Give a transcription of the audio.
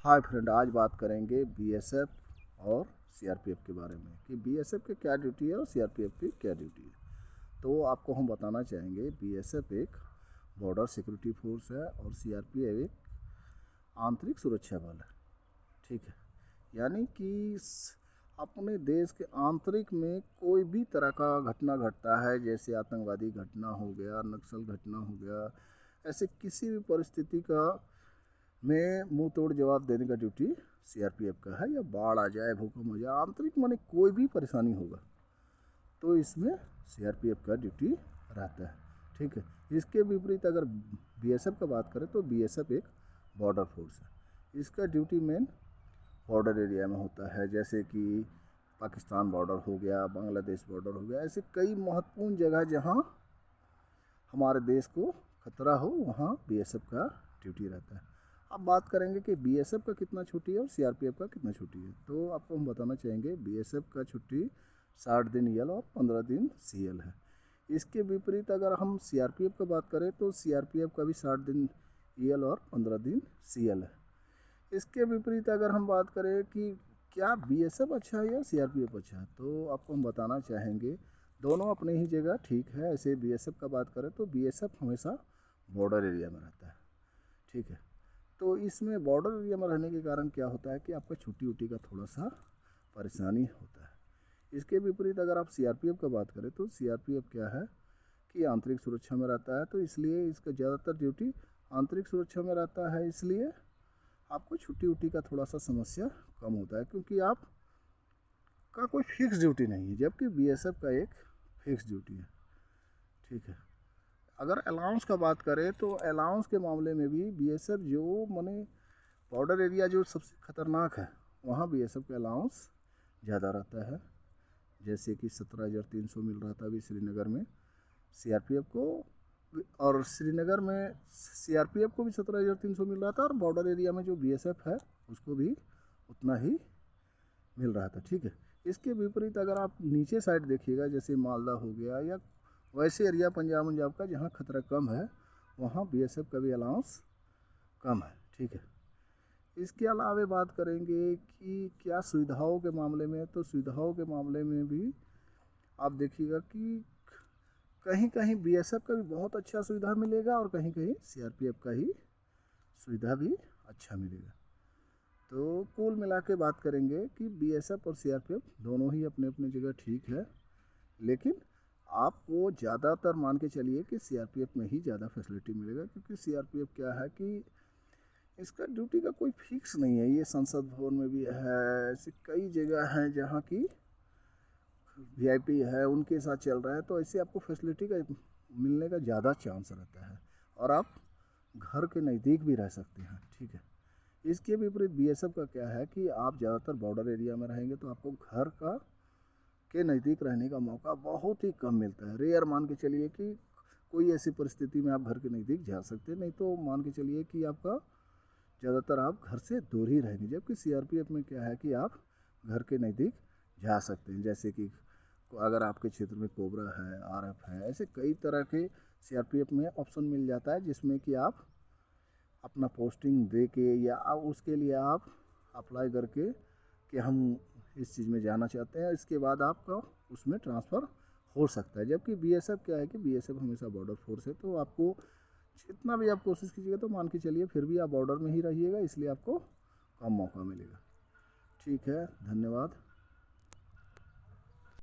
Hi friend, आज बात करेंगे बीएसएफ और सीआरपीएफ के बारे में कि बीएसएफ की क्या ड्यूटी है और सीआरपीएफ की क्या ड्यूटी है। तो आपको हम बताना चाहेंगे बीएसएफ एक बॉर्डर सिक्योरिटी फोर्स है और सीआरपीएफ एक आंतरिक सुरक्षा बल है। ठीक है, यानी कि अपने देश के आंतरिक में कोई भी तरह का घटना घटता है, जैसे आतंकवादी घटना हो गया, नक्सल घटना हो गया, ऐसे किसी भी परिस्थिति का में मुंह तोड़ जवाब देने का ड्यूटी सीआरपीएफ का है। या बाढ़ आ जाए, भूकंप हो जाए, आंतरिक माने कोई भी परेशानी होगा तो इसमें सीआरपीएफ का ड्यूटी रहता है। ठीक है, इसके विपरीत अगर बीएसएफ का बात करें तो बीएसएफ एक बॉर्डर फोर्स है। इसका ड्यूटी मेन बॉर्डर एरिया में होता है, जैसे कि पाकिस्तान बॉर्डर हो गया, बांग्लादेश बॉर्डर हो गया, ऐसे कई महत्वपूर्ण जगह जहाँ हमारे देश को खतरा हो वहाँ बीएसएफ का ड्यूटी रहता है। अब बात करेंगे कि बीएसएफ का कितना छुट्टी है और सीआरपीएफ का कितना छुट्टी है। तो आपको हम बताना चाहेंगे बीएसएफ का छुट्टी 60 दिन ईल और 15 दिन सीएल है। इसके विपरीत अगर हम सीआरपीएफ का बात करें तो सीआरपीएफ का भी 60 दिन ईल और 15 दिन सीएल है। इसके विपरीत अगर हम बात करें कि क्या बीएसएफ अच्छा है या सीआरपीएफ अच्छा है, तो आपको हम बताना चाहेंगे दोनों अपने ही जगह ठीक है। ऐसे बीएसएफ का बात करें तो बीएसएफ हमेशा बॉर्डर एरिया में रहता है। ठीक है, तो इसमें बॉर्डर एरिया में रहने के कारण क्या होता है कि आपका छुट्टी उट्टी का थोड़ा सा परेशानी होता है। इसके विपरीत अगर आप सीआरपीएफ का बात करें तो सीआरपीएफ क्या है कि आंतरिक सुरक्षा में रहता है, तो इसलिए इसका ज़्यादातर ड्यूटी आंतरिक सुरक्षा में रहता है, इसलिए आपको छुट्टी उट्टी का थोड़ा सा समस्या कम होता है, क्योंकि आप का कोई फिक्स ड्यूटी नहीं है, जबकि बीएसएफ का एक फिक्स ड्यूटी है। ठीक है, अगर अलाउंस का बात करें तो अलाउंस के मामले में भी बीएसएफ जो माने बॉर्डर एरिया जो सबसे ख़तरनाक है वहाँ बीएसएफ का अलाउंस ज़्यादा रहता है। जैसे कि 17,300 मिल रहा था अभी श्रीनगर में सीआरपीएफ को, और श्रीनगर में सीआरपीएफ को भी 17,300 मिल रहा था, और बॉर्डर एरिया में जो बीएसएफ है उसको भी उतना ही मिल रहा था। ठीक है, इसके विपरीत अगर आप नीचे साइड देखिएगा, जैसे मालदा हो गया या वैसे एरिया पंजाब का जहाँ खतरा कम है वहाँ बीएसएफ का भी अलाउंस कम है। ठीक है, इसके अलावा बात करेंगे कि क्या सुविधाओं के मामले में, तो सुविधाओं के मामले में भी आप देखिएगा कि कहीं कहीं बीएसएफ का भी बहुत अच्छा सुविधा मिलेगा और कहीं कहीं सीआरपीएफ का ही सुविधा भी अच्छा मिलेगा। तो कुल मिला के बात करेंगे कि बीएसएफ और सीआरपीएफ दोनों ही अपने अपने जगह ठीक है, लेकिन आपको ज़्यादातर मान के चलिए कि सीआरपीएफ में ही ज़्यादा फैसिलिटी मिलेगा, क्योंकि सीआरपीएफ क्या है कि इसका ड्यूटी का कोई फिक्स नहीं है। ये संसद भवन में भी है, ऐसे कई जगह हैं जहाँ की वीआईपी है उनके साथ चल रहा है, तो ऐसे आपको फैसिलिटी का मिलने का ज़्यादा चांस रहता है और आप घर के नज़दीक भी रह सकते हैं। ठीक है, इसके विपरीत बीएसएफ का क्या है कि आप ज़्यादातर बॉर्डर एरिया में रहेंगे तो आपको घर का के नज़दीक रहने का मौका बहुत ही कम मिलता है। रेयर मान के चलिए कि कोई ऐसी परिस्थिति में आप घर के नज़दीक जा सकते हैं, नहीं तो मान के चलिए कि आपका ज़्यादातर आप घर से दूर ही रहेंगे। जबकि सीआरपीएफ में क्या है कि आप घर के नज़दीक जा सकते हैं, जैसे कि अगर आपके क्षेत्र में कोबरा है, आरएफ है, ऐसे कई तरह के सीआरपीएफ में ऑप्शन मिल जाता है, जिसमें कि आप अपना पोस्टिंग दे के या उसके लिए आप अप्लाई करके कि हम इस चीज़ में जाना चाहते हैं, इसके बाद आपका उसमें ट्रांसफ़र हो सकता है। जबकि बीएसएफ क्या है कि बीएसएफ हमेशा बॉर्डर फोर्स है, तो आपको जितना भी आप कोशिश कीजिएगा तो मान के चलिए फिर भी आप बॉर्डर में ही रहिएगा, इसलिए आपको कम मौका मिलेगा। ठीक है, धन्यवाद।